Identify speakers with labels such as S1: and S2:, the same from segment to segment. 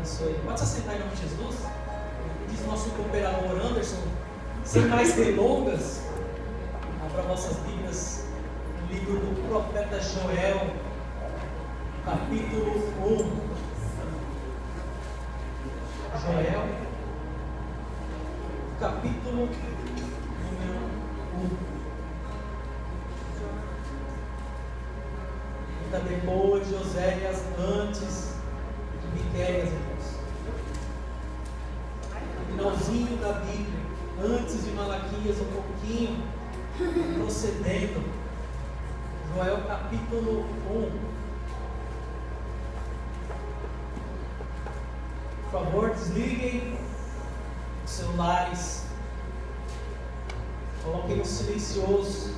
S1: abençoe. Pode se assentar em nome de Jesus. Diz o nosso cooperador Anderson, sem mais delongas, abra vossas Bíblias no livro do profeta Joel, capítulo 1. Joel, capítulo número 1. Ainda depois de Oséias, antes de Miqueias, irmãos. Finalzinho da Bíblia, antes de Malaquias, um pouquinho, procedendo. Joel capítulo 1. Por favor, desliguem os celulares, coloquem no silencioso.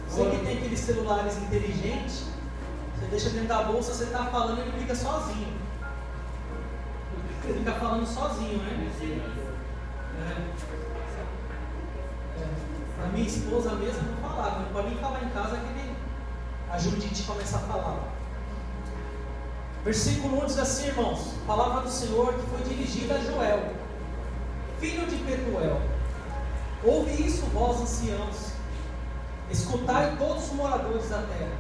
S1: Você que tem aqueles celulares inteligentes, você deixa dentro da bolsa, você está falando e ele liga sozinho. Ele fica falando sozinho, né? A minha esposa mesmo não falava, não pode nem falar em casa que ele, a Judite começa a falar. Versículo 1 diz assim, irmãos: palavra do Senhor que foi dirigida a Joel, filho de Petuel. Ouve isso, vós anciãos, escutai todos os moradores da terra.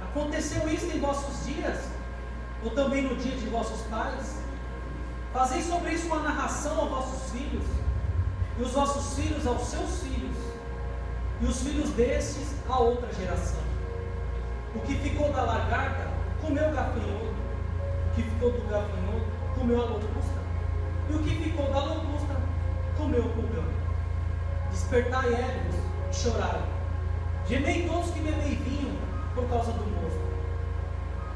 S1: Aconteceu isto em vossos dias, ou também no dia de vossos pais? Fazei sobre isso uma narração aos vossos filhos, e os vossos filhos aos seus filhos, e os filhos destes a outra geração. O que ficou da lagarta comeu gafanhoto, o que ficou do gafanhoto comeu a locusta, e o que ficou da locusta comeu o pulgão. Despertai ébrios e chorai, gemei todos que bebei vinho por causa do moço,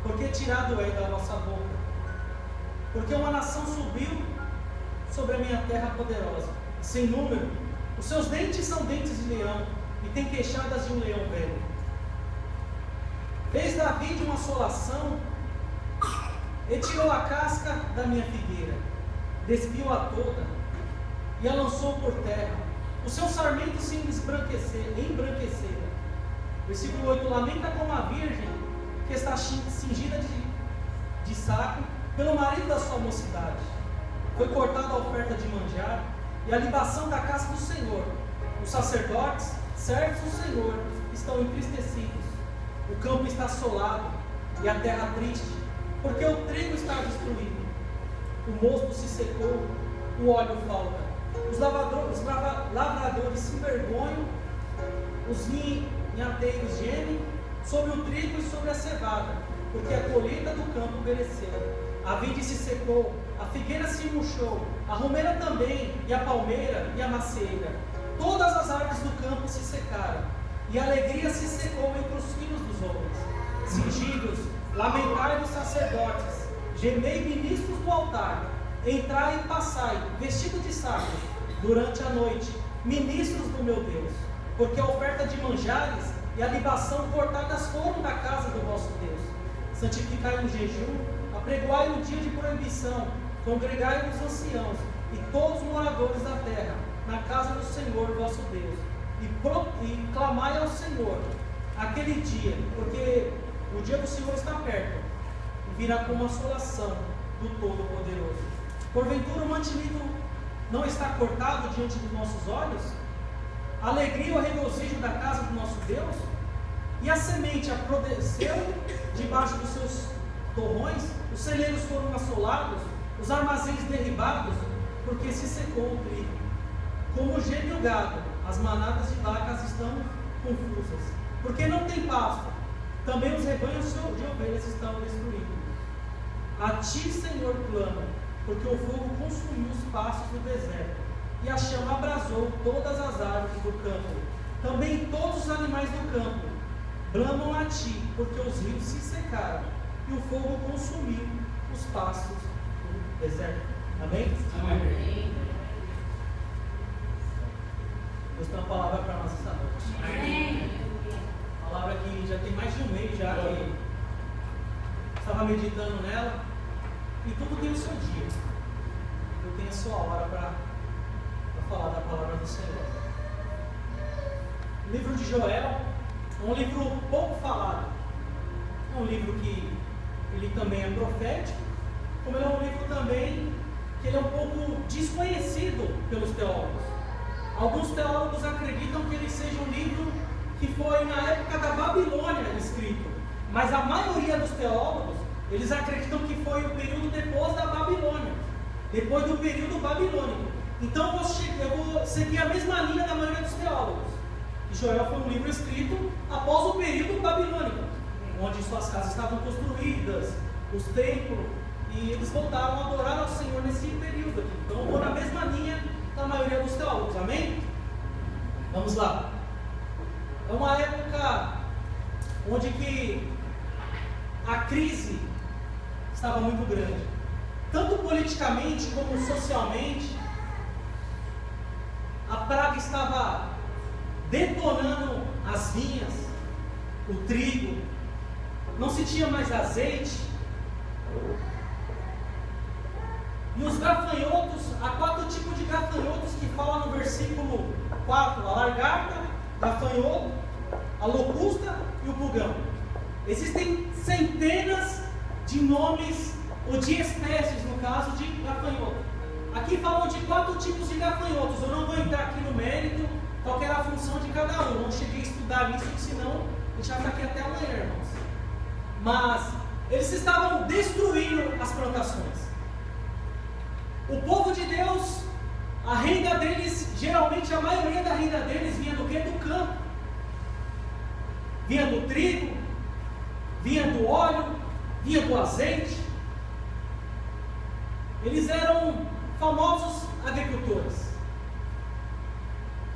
S1: porque tirado é da vossa boca, porque uma nação subiu sobre a minha terra poderosa, sem número, os seus dentes são dentes de leão, e tem queixadas de um leão velho. Fez Davi de uma assolação, e tirou a casca da minha figueira, despiu-a toda, e a lançou por terra. Os seus sarmentos se embranqueceram. Versículo 8: lamenta como a virgem que está cingida de saco pelo marido da sua mocidade. Foi cortada a oferta de manjar e a libação da casa do Senhor. Os sacerdotes, servos do Senhor, estão entristecidos. O campo está assolado e a terra triste, porque o trigo está destruído. O mosto se secou, o óleo falta. Os lavradores se envergonham, os vinhateiros gemem sobre o trigo e sobre a cevada, porque a colheita do campo pereceu. A vide se secou, a figueira se murchou, a romeira também, e a palmeira e a macieira. Todas as árvores do campo se secaram, e a alegria se secou entre os filhos dos homens. Cingidos, lamentai os sacerdotes, gemei ministros do altar. Entrai e passai, vestido de saco, durante a noite, ministros do meu Deus, porque a oferta de manjares e a libação cortadas foram da casa do vosso Deus. Santificai o jejum, apregoai o dia de proibição, congregai os anciãos e todos os moradores da terra, na casa do Senhor vosso Deus, e clamai ao Senhor aquele dia, porque o dia do Senhor está perto, e virá como assolação do Todo-Poderoso. Porventura o mantimento não está cortado diante dos nossos olhos? A alegria e o regozijo da casa do nosso Deus? E a semente aprodeceu debaixo dos seus torrões? Os celeiros foram assolados, os armazéns derribados, porque se secou o trigo. Como geme o gado, as manadas de vacas estão confusas, porque não tem pasto. Também os rebanhos de ovelhas estão destruídos. A ti, Senhor, clamo, porque o fogo consumiu os pastos do deserto, e a chama abrasou todas as árvores do campo. Também todos os animais do campo bramam a ti, porque os rios se secaram, e o fogo consumiu os pastos do deserto. Amém? Amém. Deus tem uma palavra para nós esta noite. Amém. Palavra que já tem mais de um mês já que estava meditando nela. E tudo tem o seu dia, tudo tem a sua hora para falar da palavra do Senhor. O livro de Joel é um livro pouco falado, é um livro que ele também é profético, como ele é um livro também que ele é um pouco desconhecido pelos teólogos. Alguns teólogos acreditam que ele seja um livro que foi na época da Babilônia escrito, mas a maioria dos teólogos, eles acreditam que foi o período depois da Babilônia, depois do período babilônico. Então eu vou seguir a mesma linha da maioria dos teólogos. Joel foi um livro escrito após o período babilônico, onde suas casas estavam construídas, os templos, e eles voltaram a adorar ao Senhor nesse período aqui. Então eu vou na mesma linha da maioria dos teólogos, amém? Vamos lá. É uma época onde que a crise estava muito grande, tanto politicamente como socialmente. A praga estava detonando as vinhas, o trigo, não se tinha mais azeite. E os gafanhotos, há 4 tipos de gafanhotos que fala no versículo 4: a lagarta, gafanhoto, a locusta e o pulgão. Existem centenas de nomes, ou de espécies, no caso de gafanhoto. Aqui falam de 4 tipos de gafanhotos. Eu não vou entrar aqui no mérito qual era a função de cada um. Não cheguei a estudar isso, senão a gente vai ficar aqui até amanhã, irmãos. Mas eles estavam destruindo as plantações. O povo de Deus, a renda deles, geralmente a maioria da renda deles vinha do quê? Do campo. Vinha do trigo, vinha do óleo, vinha do azeite. Eles eram famosos agricultores.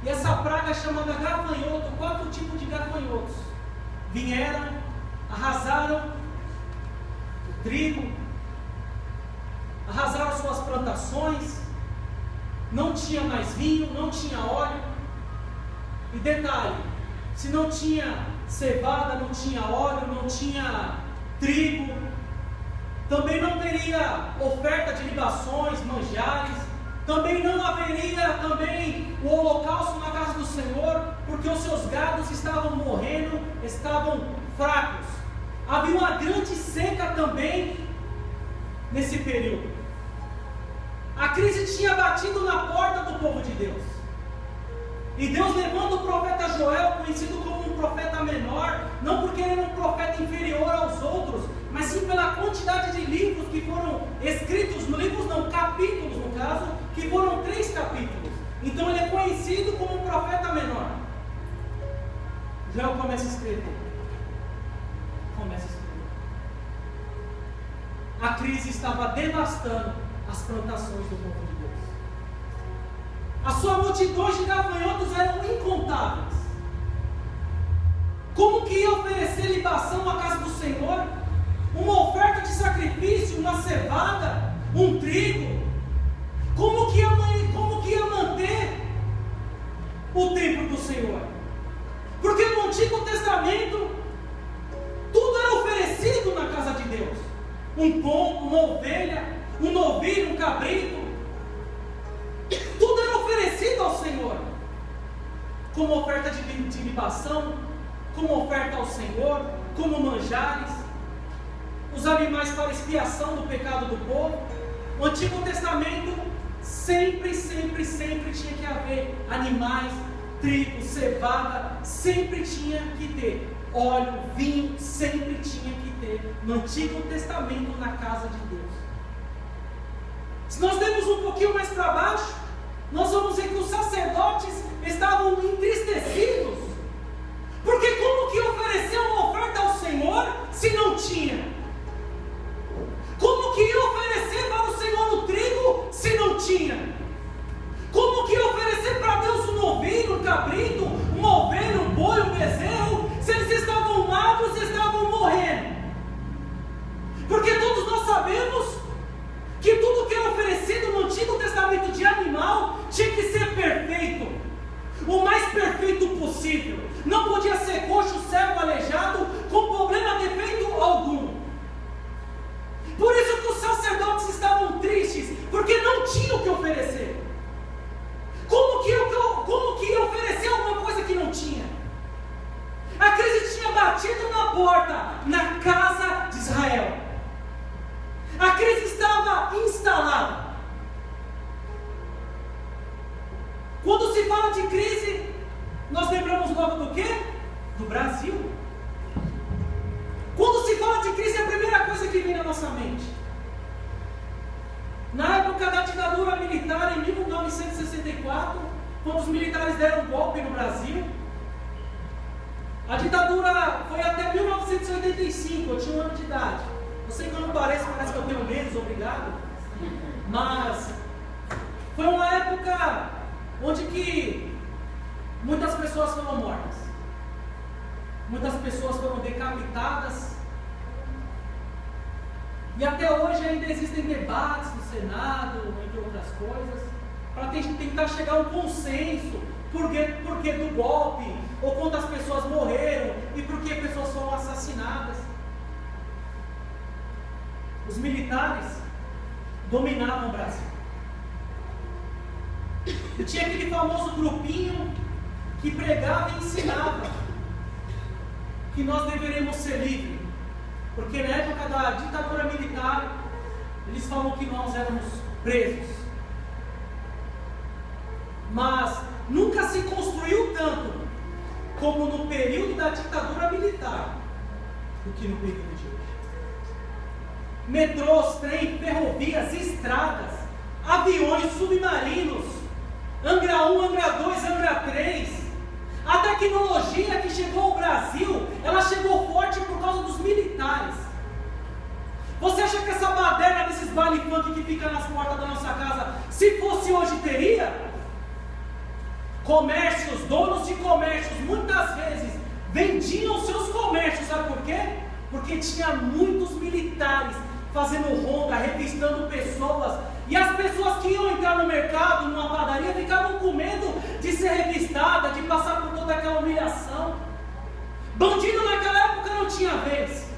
S1: E essa praga chamada gafanhoto, 4 tipos de gafanhotos, vieram, arrasaram o trigo, arrasaram suas plantações, não tinha mais vinho, não tinha óleo. E detalhe, se não tinha cevada, não tinha óleo, não tinha trigo, também não teria oferta de libações, manjares, também não haveria o holocausto na casa do Senhor, porque os seus gados estavam morrendo, estavam fracos. Havia uma grande seca também nesse período. A crise tinha batido na porta do povo de Deus. E Deus levando o profeta Joel, conhecido como um profeta menor, não porque ele era um profeta inferior aos outros, mas sim pela quantidade de livros que foram escritos, livros não, capítulos no caso, que foram 3 capítulos. Então ele é conhecido como um profeta menor. Joel começa a escrever. A crise estava devastando as plantações do povo de Deus. A sua multidão de gafanhotos eram incontáveis. Como que ia oferecer libação à casa do Senhor? Uma oferta de sacrifício, uma cevada, um trigo? Como que ia manter o templo do Senhor? Porque no Antigo Testamento tudo era oferecido na casa de Deus. Um pombo, uma ovelha, um novilho, um cabrito, tudo era oferecido ao Senhor, como oferta de libação, como oferta ao Senhor, como manjares, os animais para expiação do pecado do povo. O Antigo Testamento sempre tinha que haver animais, trigo, cevada, sempre tinha que ter óleo, vinho, sempre tinha que ter no Antigo Testamento na casa de Deus. Se nós demos um pouquinho mais para baixo, nós vamos ver que os sacerdotes estavam entristecidos, porque como que oferecer uma oferta ao Senhor se não tinha? Como que ia oferecer para o Senhor o trigo se não tinha? Como que ia oferecer para Deus um novilho, um cabrito, uma ovelha, um boi, um bezerro, se eles estavam magros e estavam morrendo? Porque todos nós sabemos que tudo que era oferecido no Antigo Testamento de animal tinha que ser perfeito, o mais perfeito possível. Não podia ser coxo, cego, aleijado, quando os militares deram um golpe no Brasil. A ditadura foi até 1985, eu tinha 1 ano de idade. Eu sei que eu não pareço que eu tenho menos, obrigado. Mas foi uma época onde que muitas pessoas foram mortas. Muitas pessoas foram decapitadas. E até hoje ainda existem debates no Senado, entre outras coisas, para tentar chegar a um consenso por que do golpe, ou quantas pessoas morreram e por que pessoas foram assassinadas. Os militares dominavam o Brasil. E tinha aquele famoso grupinho que pregava e ensinava que nós deveríamos ser livres. Porque na época da ditadura militar, eles falam que nós éramos presos. Mas nunca se construiu tanto como no período da ditadura militar do que no período de hoje. Metrôs, trem, ferrovias, estradas, aviões, submarinos, Angra 1, Angra 2, Angra 3. A tecnologia que chegou ao Brasil, ela chegou forte por causa dos militares. Você acha que essa baderna desses baile funk que fica nas portas da nossa casa, se fosse hoje, teria? Comércios, donos de comércios, muitas vezes vendiam seus comércios, sabe por quê? Porque tinha muitos militares fazendo ronda, revistando pessoas, e as pessoas que iam entrar no mercado, numa padaria, ficavam com medo de ser revistada, de passar por toda aquela humilhação. Bandido naquela época não tinha vez.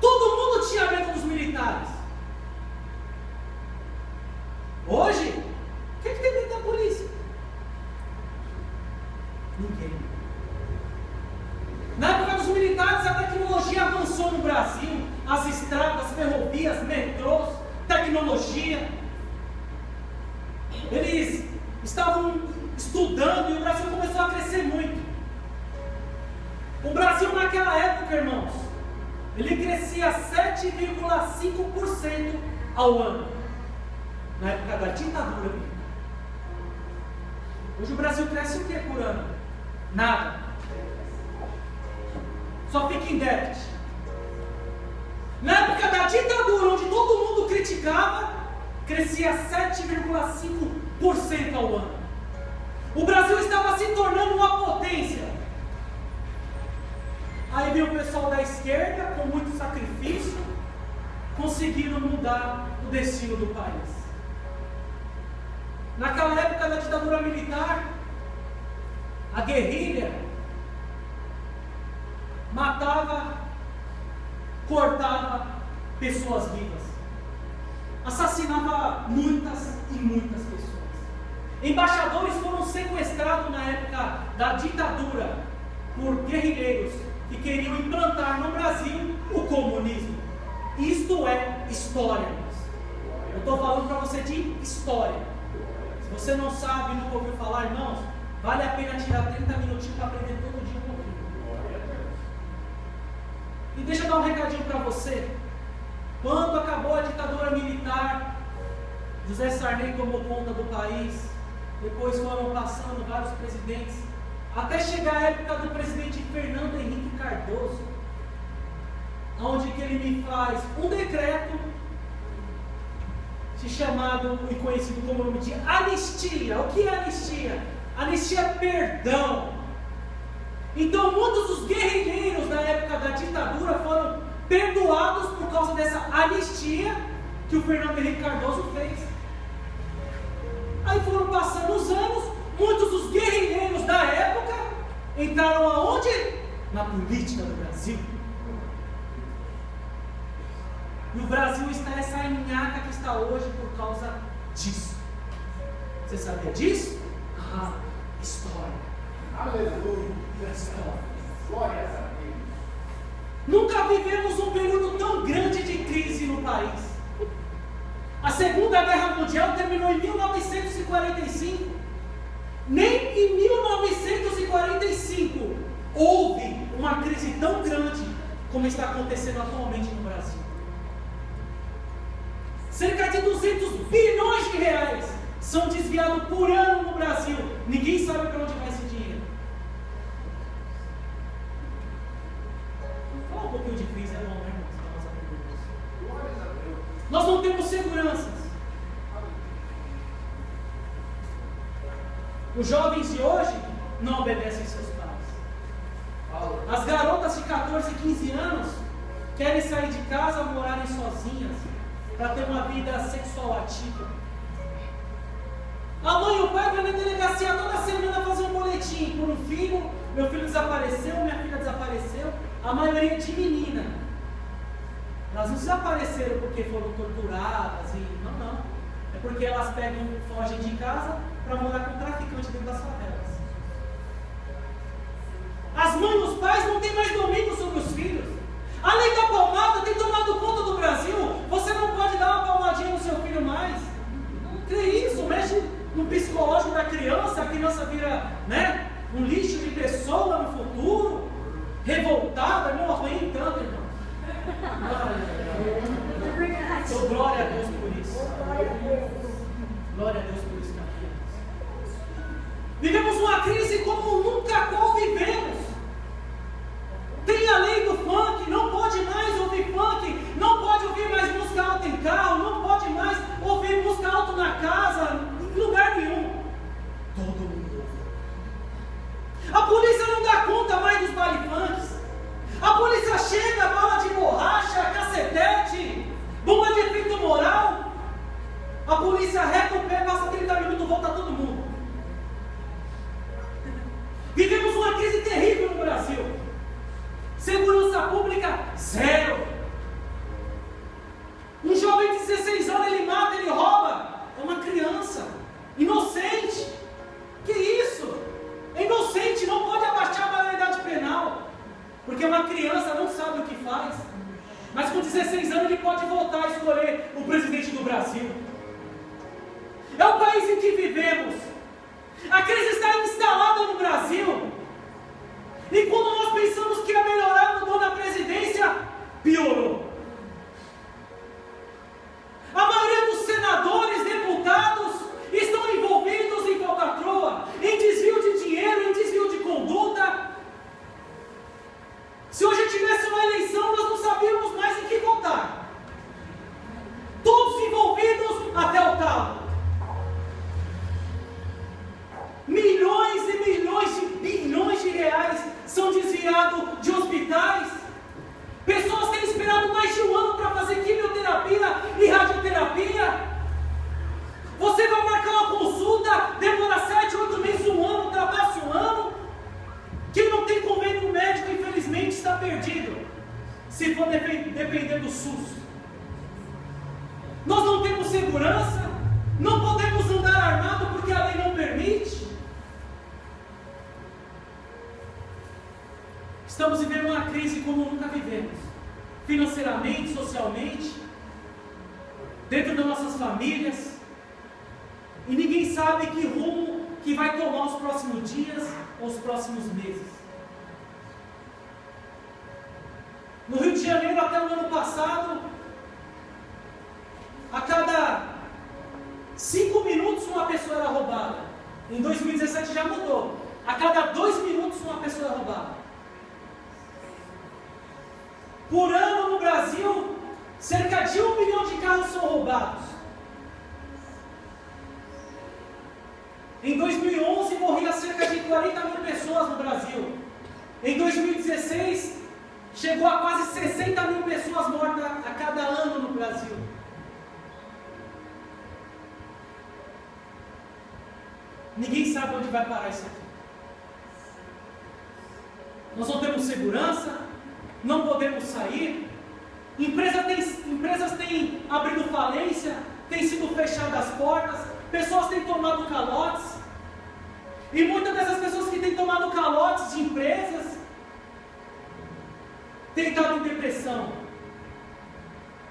S1: Todo mundo tinha medo dos militares. Hoje, quem tem medo da polícia? Ninguém. Na época dos militares, a tecnologia avançou no Brasil. As estradas, ferrovias, metrôs, tecnologia. Eles estavam estudando e o Brasil começou a crescer muito. O Brasil naquela época, irmãos, ele crescia 7,5% ao ano. Na época da ditadura. Hoje o Brasil cresce o que por ano? Nada. Só fica em déficit. Na época da ditadura, onde todo mundo criticava, crescia 7,5% ao ano. O Brasil estava se tornando uma potência. Aí veio o pessoal da esquerda, com muito sacrifício, conseguindo mudar o destino do país. Naquela época da ditadura militar, a guerrilha matava, cortava pessoas vivas, assassinava muitas e muitas pessoas. Embaixadores foram sequestrados na época da ditadura por guerrilheiros que queriam implantar no Brasil o comunismo. Isto é história. Eu estou falando para você de história. Se você não sabe, nunca ouviu falar, irmãos, vale a pena tirar 30 minutinhos para aprender todo dia um pouquinho. E deixa eu dar um recadinho para você. Quando acabou a ditadura militar, José Sarney tomou conta do país. Depois foram passando vários presidentes, até chegar a época do presidente Fernando Henrique Cardoso, onde que ele me faz um decreto chamado e conhecido como nome de anistia. O que é anistia? Anistia é perdão. Então muitos dos guerrilheiros da época da ditadura foram perdoados por causa dessa anistia que o Fernando Henrique Cardoso fez. Aí foram passando os anos, muitos dos guerrilheiros da época entraram aonde? Na política do Brasil. E o Brasil está essa nhaca que está hoje por causa disso. Você sabia disso? Ah, história.
S2: Aleluia.
S1: História.
S2: Glória a Deus.
S1: Nunca vivemos um período tão grande de crise no país. A Segunda Guerra Mundial terminou em 1945. Nem em 1945 houve uma crise tão grande como está acontecendo atualmente no Brasil. Cerca de 200 bilhões de reais são desviados por ano no Brasil. Ninguém sabe para onde vai esse dinheiro. Fala um pouquinho de crise, é bom, né, irmãos? Nós não temos seguranças. Os jovens de hoje não obedecem seus pais. As garotas de 14, 15 anos querem sair de casa, morarem sozinhas, para ter uma vida sexual ativa. A mãe e o pai vão na delegacia toda semana fazer um boletim por um filho. Meu filho desapareceu, minha filha desapareceu. A maioria de menina. Elas não desapareceram porque foram torturadas e não. É porque elas fogem de casa para morar com traficante dentro das favelas. As mães e os pais não têm mais domínio sobre os filhos. A lei da palmada tem tomado conta do Brasil. Você não pode dar uma palmadinha no seu filho mais. Não crê isso, mexe no psicológico da criança. A criança vira, né, um lixo de pessoa no futuro, revoltada. Meu, arranhei tanto, irmão. Então, glória a Deus por isso. Glória a Deus por isso, cara. Vivemos uma crise como nunca vivemos. Tem a lei do funk, não pode mais ouvir funk, não pode ouvir mais música alta em carro, não pode mais ouvir música alta na casa, em lugar nenhum. Todo mundo ouve. A polícia não dá conta mais dos baile funks. A polícia chega, bala de borracha, cacetete, bomba de efeito moral. A polícia reta o pé, passa 30 minutos, volta todo mundo. Vivemos uma crise terrível no Brasil. Segurança pública, zero. Um jovem de 16 anos, ele mata, ele rouba. É uma criança, inocente. Que isso? É inocente, não pode abaixar a maioridade penal. Porque uma criança não sabe o que faz. Mas com 16 anos ele pode voltar a escolher o presidente do Brasil. É o país em que vivemos. A crise está instalada no Brasil. E quando nós pensamos que ia melhorar, mudou na presidência, piorou. A maioria dos senadores, deputados, estão envolvidos em falcatrua, em desvio de dinheiro, em desvio de conduta. Se hoje tivesse uma eleição, nós não sabíamos mais em que votar. Todos envolvidos até o talo. Milhões e milhões de bilhões de reais são desviados de hospitais. Pessoas têm esperado mais de um ano para fazer quimioterapia e radioterapia. Você vai marcar uma consulta, demora 7, 8 meses, um ano, ultrapassa um ano. Quem não tem convênio médico, infelizmente, está perdido, se for depender do SUS. Nós não temos segurança, não podemos andar armado porque a lei não permite. Estamos vivendo uma crise como nunca vivemos, financeiramente, socialmente, dentro das nossas famílias, e ninguém sabe que rumo que vai tomar os próximos dias ou os próximos meses. No Rio de Janeiro, até o ano passado, a cada 5 minutos uma pessoa era roubada. Em 2017 já mudou. A cada 2 minutos uma pessoa era roubada. Por ano no Brasil, cerca de 1 milhão de carros são roubados. Em 2011 morria cerca de 40 mil pessoas no Brasil. Em 2016 chegou a quase 60 mil pessoas mortas a cada ano no Brasil. Ninguém sabe onde vai parar isso aqui. Nós não temos segurança, não podemos sair. Empresas têm abrido falência, têm sido fechadas as portas, pessoas têm tomado calotes. E muitas dessas pessoas que têm tomado calotes de empresas têm estado em depressão.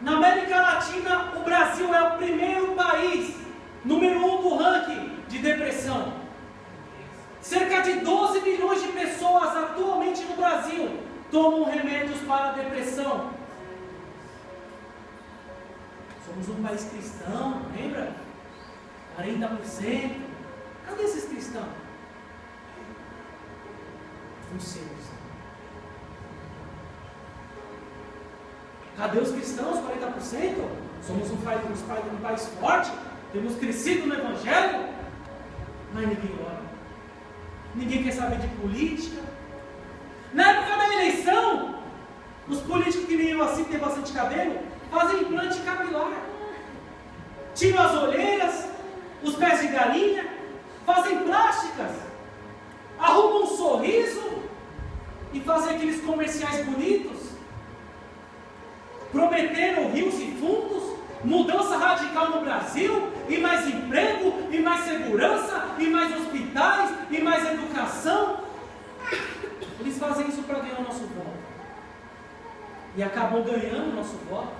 S1: Na América Latina, o Brasil é o primeiro país, número 1 do ranking de depressão. Cerca de 12 milhões de pessoas atualmente no Brasil tomam remédios para a depressão. Somos um país cristão, lembra? 40%. Cadê esses cristãos? Não sei. Cadê os cristãos? 40%? Somos um país forte, temos crescido no Evangelho, mas ninguém ora. Ninguém quer saber de política. Na época da eleição, os políticos que nem eu assim, que tem bastante cabelo, fazem implante capilar. Tiram as olheiras, os pés de galinha, fazem plásticas, arrumam um sorriso e fazem aqueles comerciais bonitos, prometeram rios e fundos, mudança radical no Brasil, e mais emprego, e mais segurança, e mais hospitais, e mais educação. Eles fazem isso para ganhar o nosso voto. E acabam ganhando o nosso voto.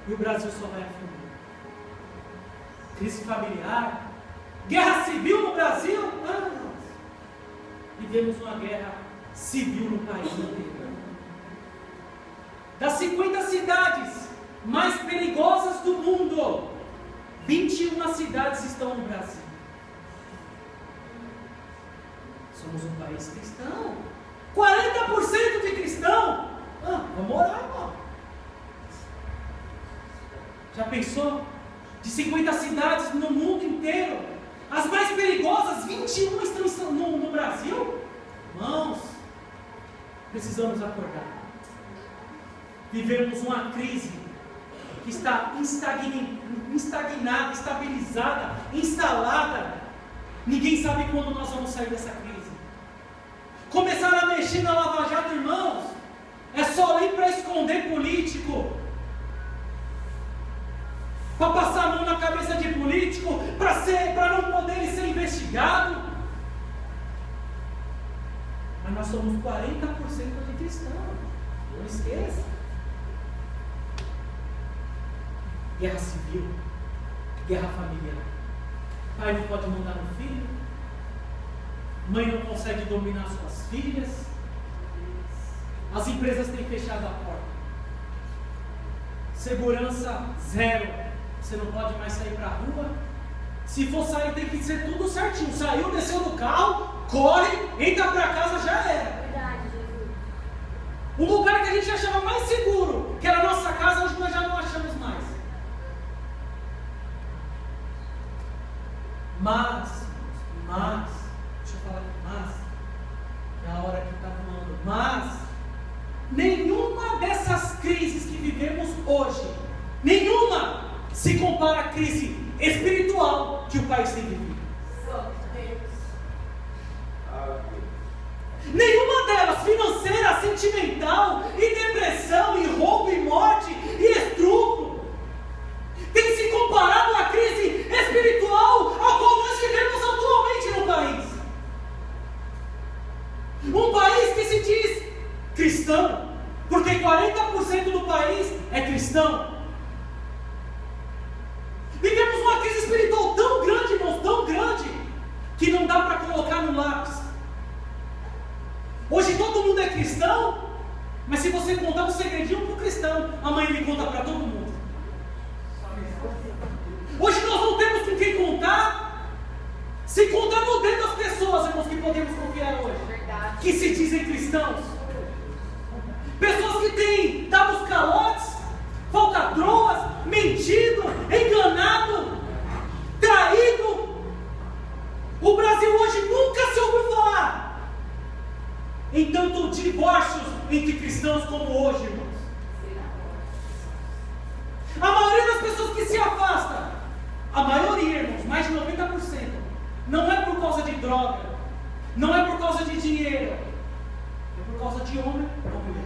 S1: E o Brasil só vai afundar. Crise familiar, guerra civil no Brasil. Vivemos uma guerra civil no país inteiro. Das 50 cidades mais perigosas do mundo, 21 cidades estão no Brasil. Somos um país cristão. 40% de cristão. Vamos orar, irmão. Já pensou? De 50 cidades no mundo inteiro, as mais perigosas, 21 estão no Brasil? Irmãos, precisamos acordar. Vivemos uma crise que está estagnada, estabilizada, instalada. Ninguém sabe quando nós vamos sair dessa crise. Começaram a mexer na Lava Jato, irmãos. É só lei para esconder político, para passar a mão na cabeça de político, para não poder ser investigado. Mas nós somos 40% de cristãos. Não esqueça. Guerra civil, guerra familiar. Pai não pode mandar no filho, mãe não consegue dominar suas filhas, as empresas têm fechado a porta, segurança zero, você não pode mais sair para a rua. Se for sair, tem que ser tudo certinho. Saiu, desceu do carro, corre, entra para casa, já era.
S3: Verdade, Jesus.
S1: O lugar que a gente achava mais seguro, que era a nossa casa, hoje nós já não achamos mais. Mas, deixa eu falar aqui, é a hora que está voando. Mas, nenhuma dessas crises que vivemos hoje, nenhuma se compara à crise espiritual que o país tem vivido. Nenhuma delas, financeira, sentimental, e depressão, e roubo, e morte, e estupro, tem se comparado à crise espiritual a qual nós vivemos atualmente no país. Um país que se diz cristão, porque 40% do país é cristão. Vivemos uma crise espiritual tão grande, irmãos, tão grande, que não dá para colocar no lápis. Hoje todo mundo é cristão, mas se você contar um segredinho para o cristão, amanhã ele conta para todo mundo. Hoje nós não temos com quem contar, se contar no dedo das pessoas, irmãos, que podemos confiar hoje.
S3: Verdade.
S1: Que se dizem cristãos. Pessoas que têm dado os calotes, falcatroas, mentido, enganado, traído. O Brasil hoje nunca se ouviu falar em tanto divórcios entre cristãos como hoje, irmãos. A maioria das pessoas que se afasta, a maioria, irmãos, mais de 90%, não é por causa de droga, não é por causa de dinheiro, é por causa de homem ou mulher.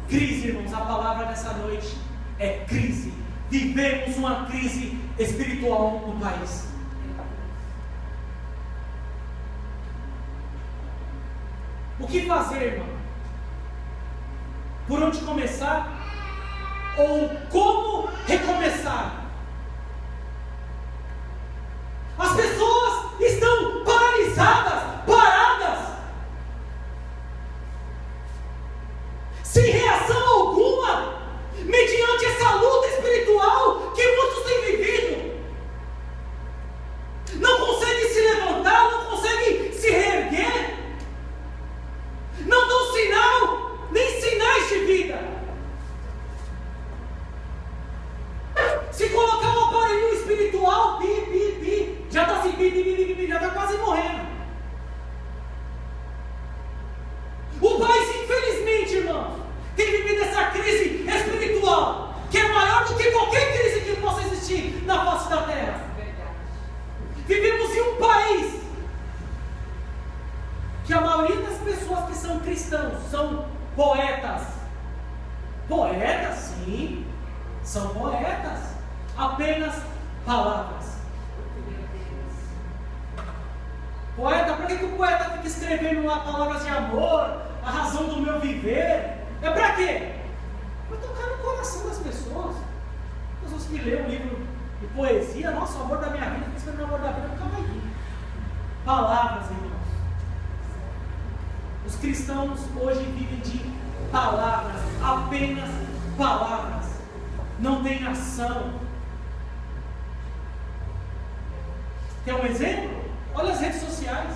S1: Crise, irmãos, a palavra dessa noite é crise. Vivemos uma crise espiritual no país. O que fazer, irmão? Por onde começar? Ou como recomeçar? As pessoas estão paralisadas, paradas, sem reação alguma maioria das pessoas que são cristãos são poetas. Poetas, sim, são poetas. Apenas palavras. Poeta, para que o poeta fica escrevendo lá palavras de amor, a razão do meu viver? É para quê? Para tocar no coração das pessoas. Pessoas que lêem um livro de poesia, nossa, o amor da minha vida, fica escrevendo o amor da vida, nunca vai vir. Palavras, irmãos. Os cristãos hoje vivem de palavras, apenas palavras. Não tem ação. Quer um exemplo? Olha as redes sociais.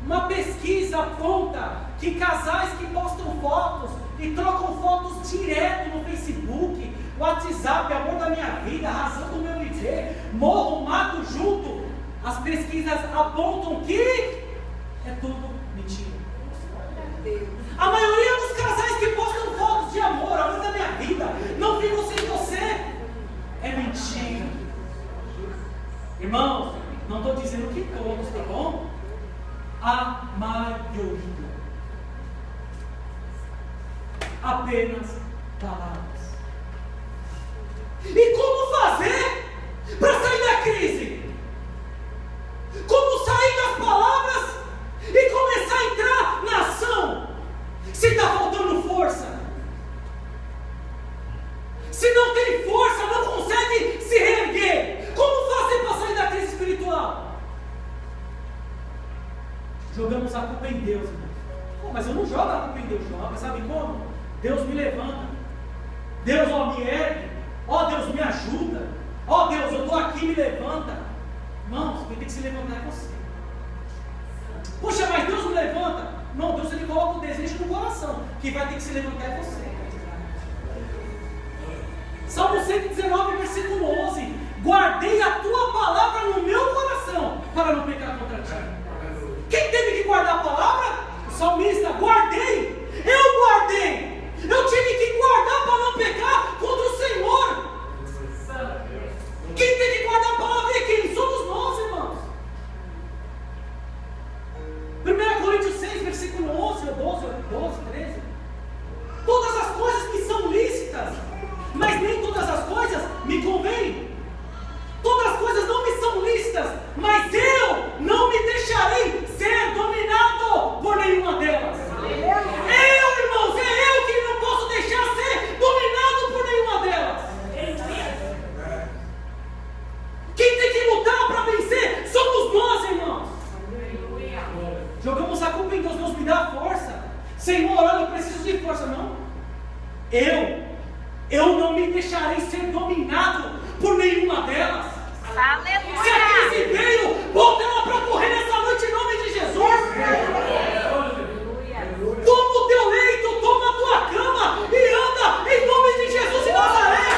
S1: Uma pesquisa aponta que casais que postam fotos e trocam fotos direto no Facebook, WhatsApp, amor da minha vida, razão do meu viver, morro, mato junto, as pesquisas apontam que é tudo mentira. A maioria dos casais que postam fotos de amor da minha vida, não vivo sem você, é mentira. Irmãos, não estou dizendo que todos, tá bom? A maioria. Apenas palavras. E como fazer para sair da crise? Como sair das palavras e começar a entrar na ação? Se está faltando força, se não tem força, não consegue se reerguer, como fazer para sair da crise espiritual? Jogamos a culpa em Deus, irmão. Mas eu não jogo a culpa em Deus, joga. Sabe como? Deus me levanta. Deus, me ergue. Deus me ajuda. Deus, eu estou aqui, me levanta. Irmãos, quem tem que se levantar é você. Poxa, mas Deus me levanta. Não, Deus ele coloca o desejo no coração. Quem vai ter que se levantar é você. Salmo 119, versículo 11. Guardei a tua palavra no meu coração para não pecar contra ti. Quem teve que guardar a palavra? O salmista. Guardei. Eu guardei. Eu tive que guardar para não pecar contra o Senhor. Quem tem que guardar a palavra é quem? Somos nós, irmãos. 1 Coríntios 6, versículo 11, ou 12, 13. Todas as coisas me são lícitas, mas nem todas as coisas me convêm. Todas as coisas não me são lícitas, mas eu não me deixarei ser dominado por nenhuma delas. Eu, irmãos, é eu que não posso deixar ser dominado por nenhuma delas. Quem tem que lutar para vencer somos nós, irmãos. Jogamos a culpa em Deus. Deus me dá força. Senhor, eu preciso de força. Não. Eu não me deixarei ser dominado por nenhuma delas.
S3: Aleluia.
S1: Se a crise veio, bota ela para correr nessa noite em nome de Jesus. Toma o teu leito, toma a tua cama e anda em nome de Jesus de Nazaré.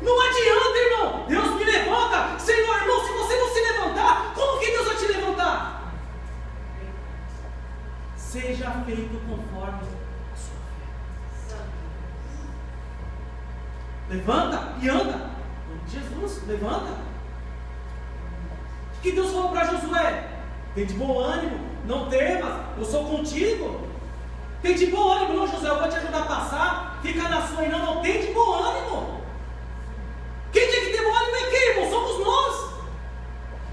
S1: Não adianta, irmão. Deus me levanta. Senhor, irmão, se você não se levantar, como que Deus vai te levantar? Seja feito conforme a sua fé. Levanta e anda. Em nome de Jesus, levanta. O que Deus falou para Josué? Tem de bom ânimo, não temas, eu sou contigo. Tem de bom ânimo, não, Josué, eu vou te ajudar a passar. Fica na sua e não tem de bom ânimo. Quem tem que ter bom ânimo é quem, irmão? Somos nós.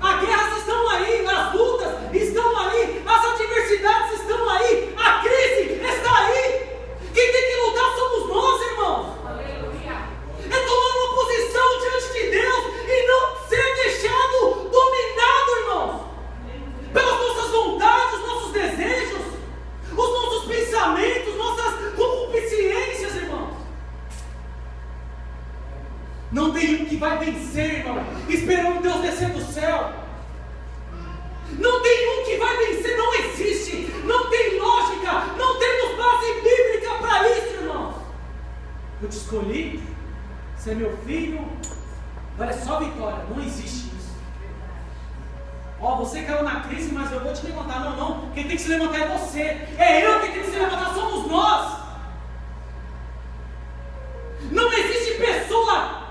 S1: As guerras estão aí, as lutas estão aí, as adversidades estão aí, a crise está aí. Quem tem que lutar somos nós, irmãos. É tomar uma posição diante de Deus e não ser deixado dominado, irmãos, pelas nossas vontades, os nossos desejos, os nossos pensamentos, nossas concupiscências, irmãos. Não tem um que vai vencer, irmão, esperando Deus descer do céu. Não tem um que vai vencer, não existe. Não tem lógica, não temos base bíblica para isso, irmãos. Eu te escolhi, você é meu filho, agora é só vitória, não existe isso. Ó, você caiu na crise, mas eu vou te levantar. Não, não. Quem tem que se levantar é você. É eu que tenho que se levantar, somos nós. Não existe pessoa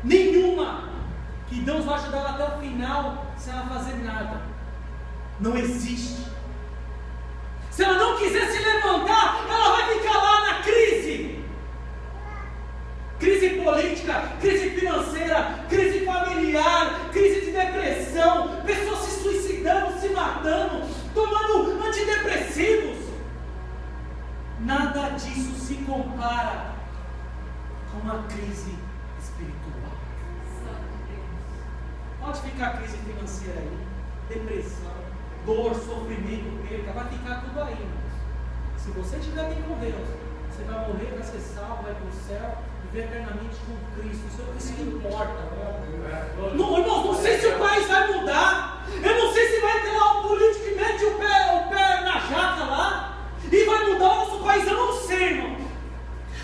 S1: nenhuma que Deus vai ajudar ela até o final sem ela fazer nada. Não existe. Se ela não quiser se levantar, ela vai ficar lá na crise. Crise política, crise financeira, crise familiar, crise de depressão, pessoas se suicidando, se matando, tomando antidepressivos. Nada disso se compara com uma crise espiritual. Pode ficar crise financeira aí, depressão, dor, sofrimento, perda, vai ficar tudo aí, irmãos. Se você estiver bem com Deus, você vai morrer, vai ser salvo, vai para o céu, viver eternamente com Cristo. Isso que importa. Não, irmãos, não sei se o país vai mudar. Eu não sei se vai ter lá um político que mete o pé na jaca lá e vai mudar o nosso país. Eu não sei, irmão.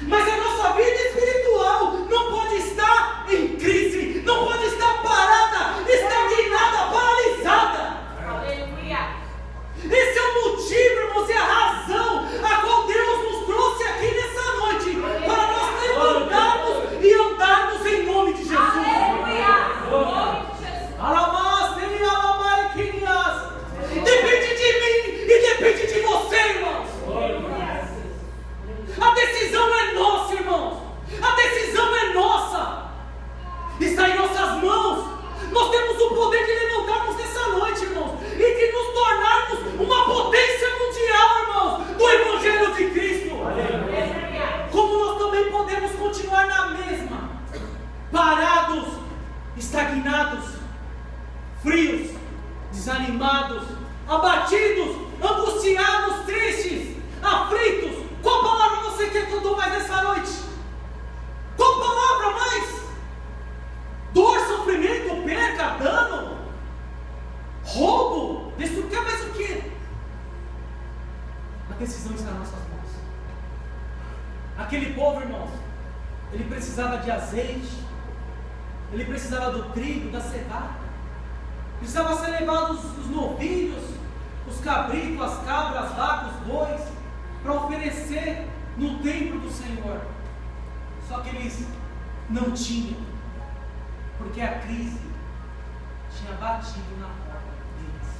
S1: Mas a nossa vida espiritual não pode estar em crise, não pode estar parada, estagnada, paralisada.
S3: Aleluia.
S1: Esse é o motivo, irmãos, e a razão a qual Deus nos trouxe aqui nessa noite, para nós levantarmos e andarmos em nome de Jesus.
S3: Aleluia. Em nome de Jesus.
S1: Depende de mim e depende de você, irmãos. A decisão é nossa, irmãos. A decisão é nossa. Está em nossas mãos. Nós temos o poder de levantarmos nessa noite, irmãos, e de nos tornarmos uma potência mundial, irmãos, do Evangelho de Cristo. Como nós também podemos continuar na mesma, parados, estagnados, frios, desanimados, abatidos, angustiados, tristes, aflitos. Qual palavra você quer que eu dou mais nessa noite? Qual palavra mais? Dor, sofrimento, perca, dano, roubo, destruição, mais o que? A decisão está nas nossas mãos. Aquele povo, irmãos, ele precisava de azeite, ele precisava do trigo, da cevada, precisava ser levado os novilhos, os cabritos, as cabras, as vacas, os bois, para oferecer no templo do Senhor. Só que eles não tinham, porque a crise tinha batido na porta deles.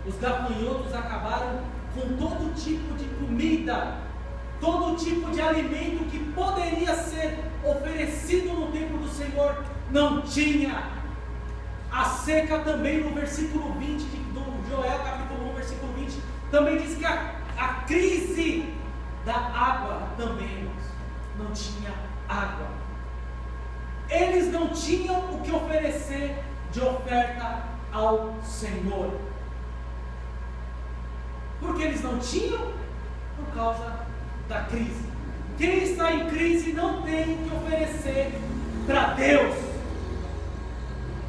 S1: Os gafanhotos acabaram com todo tipo de comida, todo tipo de alimento que poderia ser oferecido no templo do Senhor. Não tinha. A seca também, no versículo 20 do Joel, capítulo 1, versículo 20, também diz que a crise da água também, irmãos, não tinha água. Eles não tinham o que oferecer de oferta ao Senhor. Por que eles não tinham? Por causa da crise. Quem está em crise não tem o que oferecer para Deus.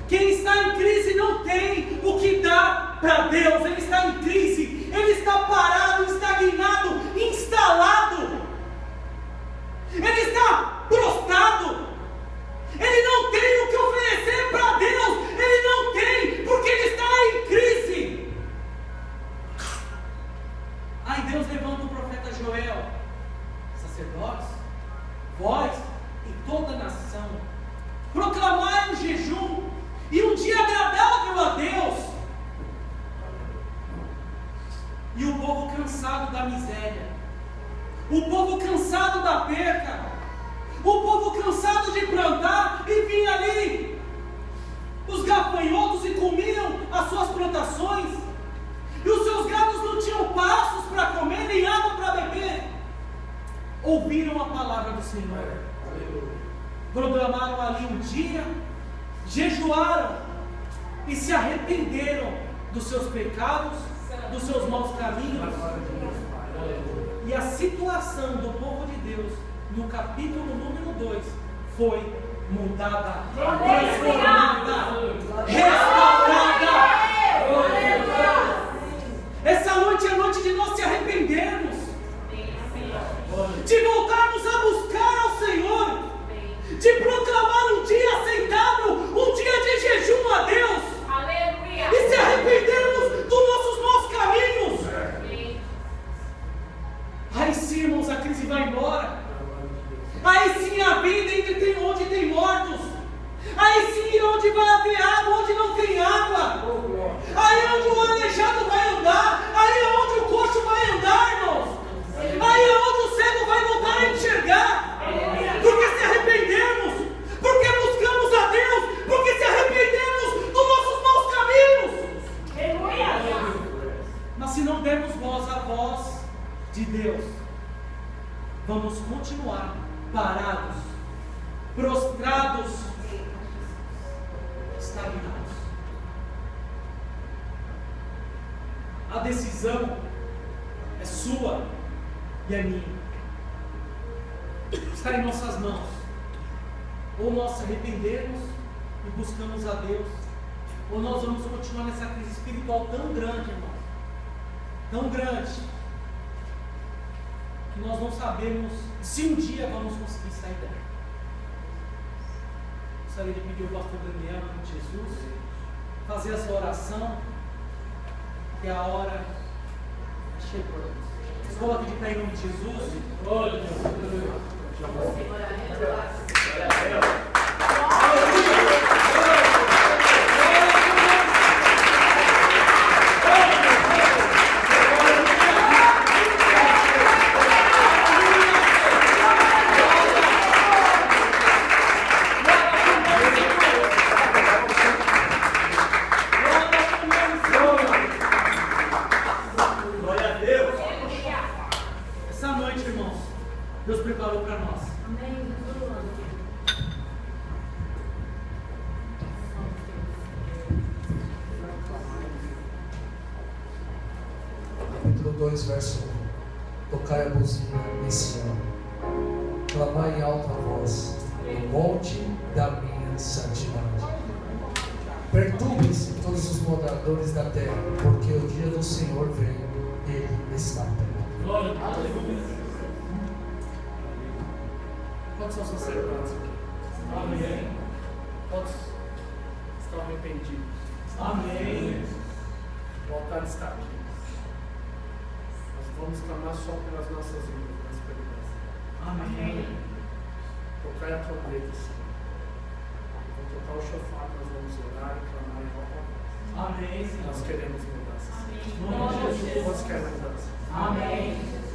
S1: Quem está em crise não tem o que dar para Deus. Ele está em crise, ele está parado, estagnado, instalado. Ele está prostrado. Ele não tem o que oferecer para Deus. Ele não tem, porque ele está em crise. Aí Deus levanta o profeta Joel, sacerdotes, vós e toda a nação, proclamai um jejum e um dia agradável a Deus. E o povo cansado da miséria, o povo cansado da perca, o povo cansado de plantar e vinha ali os gafanhotos e comiam as suas plantações, e os seus gados não tinham pastos para comer nem água para beber. Ouviram a palavra do Senhor, programaram ali um dia, jejuaram e se arrependeram dos seus pecados, dos seus maus caminhos. E a situação do povo de Deus no capítulo número 2 foi mudada, transformada, restaurada. Essa noite é a noite de nós se arrependermos, de voltarmos a buscar ao Senhor, de proclamar um dia aceitável, um dia de jejum a Deus. de Deus, vamos continuar parados, prostrados, estagnados. A decisão é sua e é minha. Está em nossas mãos. Ou nós se arrependemos e buscamos a Deus, ou nós vamos continuar nessa crise espiritual tão grande, irmãos, tão grande, que nós não sabemos se um dia vamos conseguir sair dela. Gostaria de pedir ao pastor Daniel, em nome de Jesus, fazer essa oração, que a hora chegou. Vocês colocam de pé em nome de Jesus. Glória a Deus. Deus preparou para nós.
S3: Amém.
S4: Capítulo 2, verso 1. Tocai a buzina em Sião, clamai em alta voz no monte da minha santidade. Perturbem-se todos os moradores da terra, porque o dia do Senhor vem, ele está perto.
S1: Glória a Deus. Quantos são sacerdotes aqui? Amém. Quantos estão arrependidos? Amém. O altar está aqui. Nós vamos clamar só pelas nossas vidas, nas perguntas. Amém. Tocar a trombeta, Senhor. Vou tocar o chofar, nós vamos orar e clamar em alta voz. Amém. Nós queremos mudança. Amém. Quantos querem mudança? Amém.
S4: Senhor.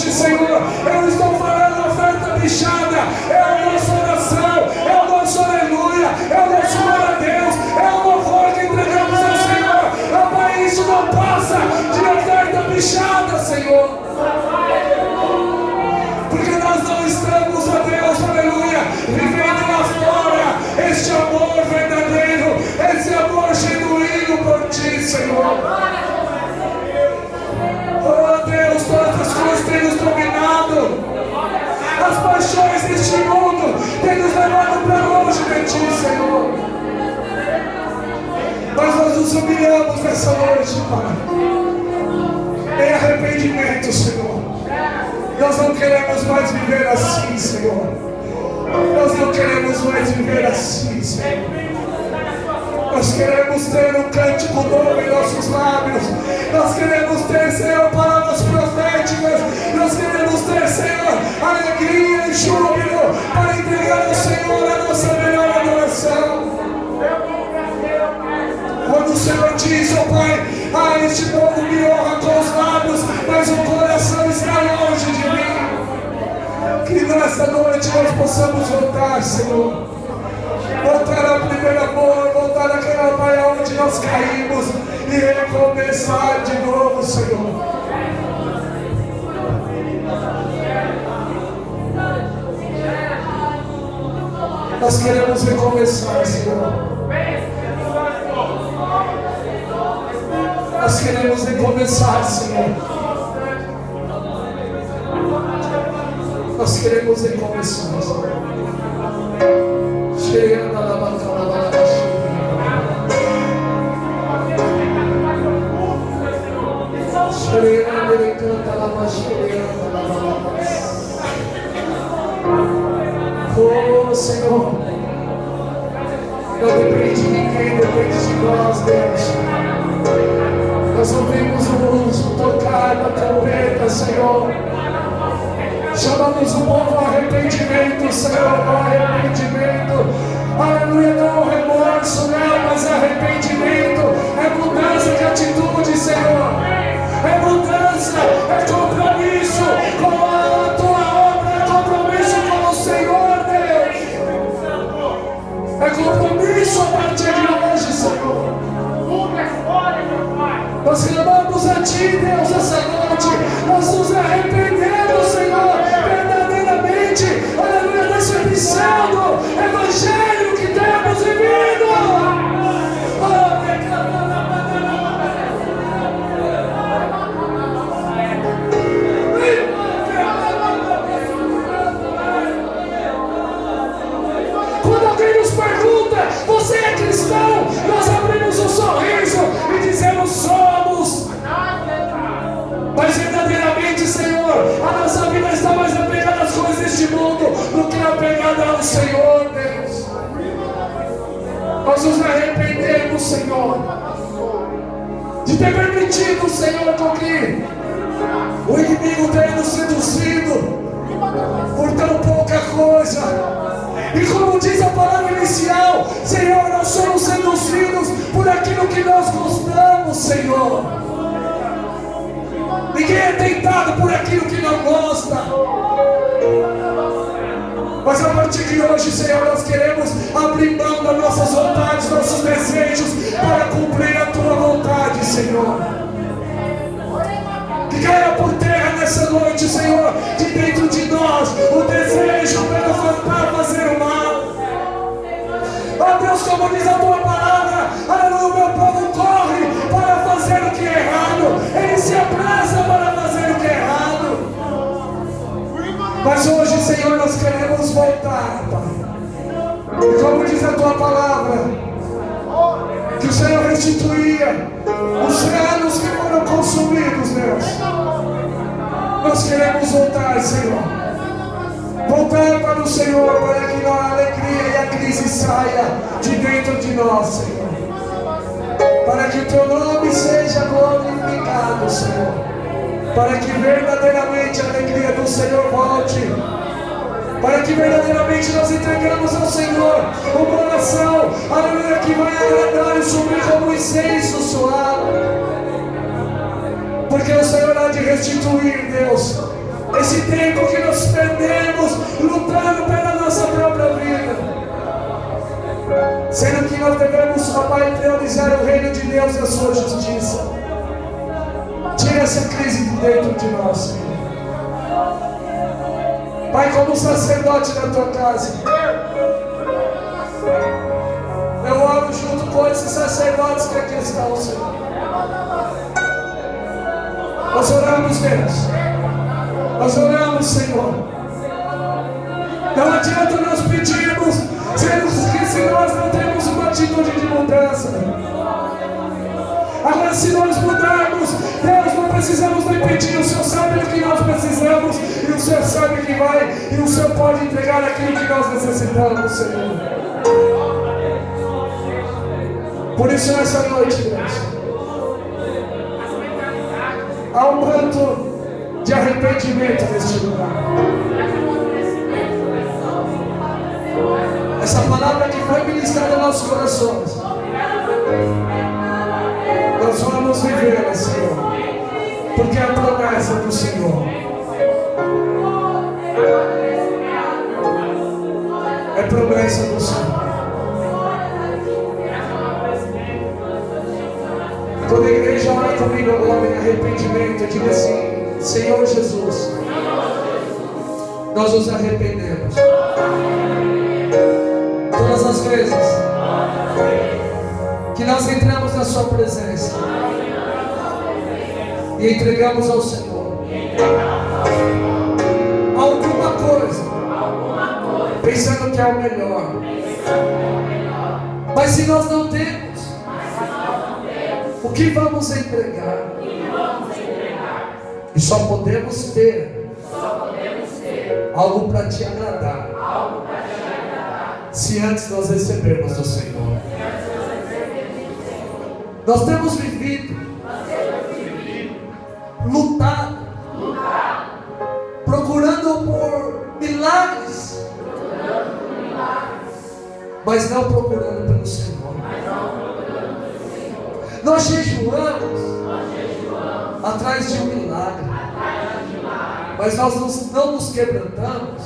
S4: hoje, Senhor. Eu estou falando oferta bichada. É a nossa oração, é o nosso aleluia, é o nosso glória a Deus, é o louvor que entregamos ao Senhor. Oh, Pai, isso não passa de oferta bichada, Senhor. Porque nós não estamos, ó Deus, aleluia, vivendo lá fora este amor verdadeiro, esse amor genuíno por Ti, Senhor. Oh Deus, todas as coisas têm nos dominado, as paixões deste mundo têm nos levado para longe de Ti, Senhor. Mas nós nos humilhamos nessa noite, Pai, em arrependimento, Senhor. Nós não queremos mais viver assim, Senhor. Nós não queremos mais viver assim, Senhor. Nós queremos ter um cântico novo em nossos lábios. Nós queremos ter, Senhor, palavras proféticas. Nós queremos ter, Senhor, alegria e júbilo para entregar ao Senhor a nossa melhor adoração. Quando o Senhor diz, ó Pai, este povo me honra com os lábios, mas o coração está longe de mim. Que nesta noite nós possamos voltar, Senhor. Voltar ao primeiro amor, voltar àquela, Pai, onde nós caímos e recomeçar de novo, Senhor. Nós queremos recomeçar, Senhor. Nós queremos recomeçar, Senhor. Nós queremos recomeçar, Senhor. Cheia da lavaca, oh Senhor, não depende de ninguém, depende de nós, Deus. Nós ouvimos o tocar da trombeta, Senhor. Chamamos o povo ao arrependimento, Senhor, ao arrependimento. Aleluia, não remorso, não, mas arrependimento. É mudança de atitude, Senhor. É mudança, é compromisso com a Tua obra, é compromisso com o Senhor, Deus. É compromisso a partir de hoje, Senhor. Nós clamamos a Ti, Deus, essa noite. Nós nos arrependemos, Senhor, verdadeiramente, aleluia, desse absurdo evangelho que temos vivido. Quando alguém nos pergunta, você é cristão? Nós abrimos um sorriso e dizemos, somos. Mas verdadeiramente, Senhor, a nossa vida está mais apegada às coisas deste mundo do que apegada ao Senhor, Deus. Nós nos arrependemos, Senhor, de ter permitido, Senhor, com que o inimigo tenha nos seduzido por tão pouca coisa. E como diz a palavra inicial, Senhor, nós somos seduzidos por aquilo que nós gostamos, Senhor. Ninguém é tentado por aquilo que não gosta. Mas a partir de hoje, Senhor, nós queremos abrir mão das nossas vontades, nossos desejos, para cumprir a Tua vontade, Senhor. Que caia por terra nessa noite, Senhor, de dentro de nós, o desejo pelo fazer o mal. Ó Deus, como diz a Tua palavra, aleluia, o meu povo corre para fazer o que é errado. Ele se apressa para fazer o que é errado. Mas hoje, Senhor, nós queremos voltar, Pai. E como diz a Tua palavra, que o Senhor restituía os anos que foram consumidos, Deus. Nós queremos voltar, Senhor. Voltar para o Senhor, para que a alegria e a crise saia de dentro de nós, Senhor. Para que o Teu nome seja glorificado, Senhor. Para que verdadeiramente a alegria do Senhor volte. Para que verdadeiramente nós entregamos ao Senhor uma oração, aleluia, que vai agradar e subir como incenso suave. Porque o Senhor há de restituir, Deus, esse tempo que nós perdemos lutando pela nossa própria vida, sendo que nós devemos, ó Pai, priorizar o reino de Deus e a sua justiça. Tira essa crise de dentro de nós, Senhor. Pai, como sacerdote da tua casa, eu oro junto com esses sacerdotes que aqui estão, Senhor. Nós oramos, Deus. Nós oramos, Senhor. Não adianta nós pedirmos, sendo que se nós não temos uma atitude de mudança. Agora, se nós mudarmos, Deus, não precisamos nem pedir. O Senhor sabe do que nós precisamos, e o Senhor sabe que vai, e o Senhor pode entregar aquilo que nós necessitamos, Senhor. Por isso, nessa noite, Deus, há um manto de arrependimento neste lugar. Essa palavra que foi ministrada aos nossos corações, nós vamos vivê-la, Senhor, porque é a promessa do Senhor. É promessa do Senhor. Toda a igreja ora comigo agora em arrependimento. Diga assim: Senhor Jesus, nós nos arrependemos. Todas as vezes que nós entramos na sua presença e entregamos ao Senhor alguma coisa, pensando que é o melhor, mas se nós não temos, o que vamos entregar? E só podemos ter algo para te agradar, se antes nós recebermos do Senhor. Nós temos vivido, lutado, procurando por milagres, mas não procurando pelo Senhor. Nós jejuamos atrás de um milagre, mas nós não nos quebrantamos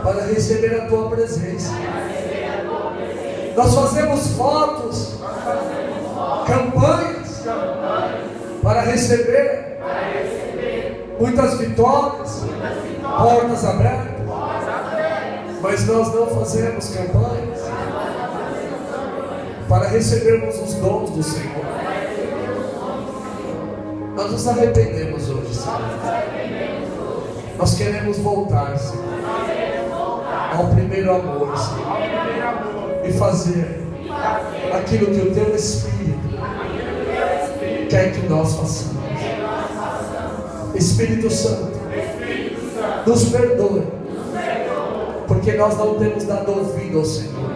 S4: para receber a tua presença. Nós fazemos votos, campanhas para receber muitas vitórias, portas abertas, mas nós não fazemos campanhas para recebermos os dons do Senhor. Nós nos arrependemos hoje, Senhor. Nós queremos voltar, Senhor, ao primeiro amor, Senhor, e fazer aquilo que o teu Espírito quer que nós façamos. Espírito Santo, nos perdoe, porque nós não temos dado ouvido ao Senhor.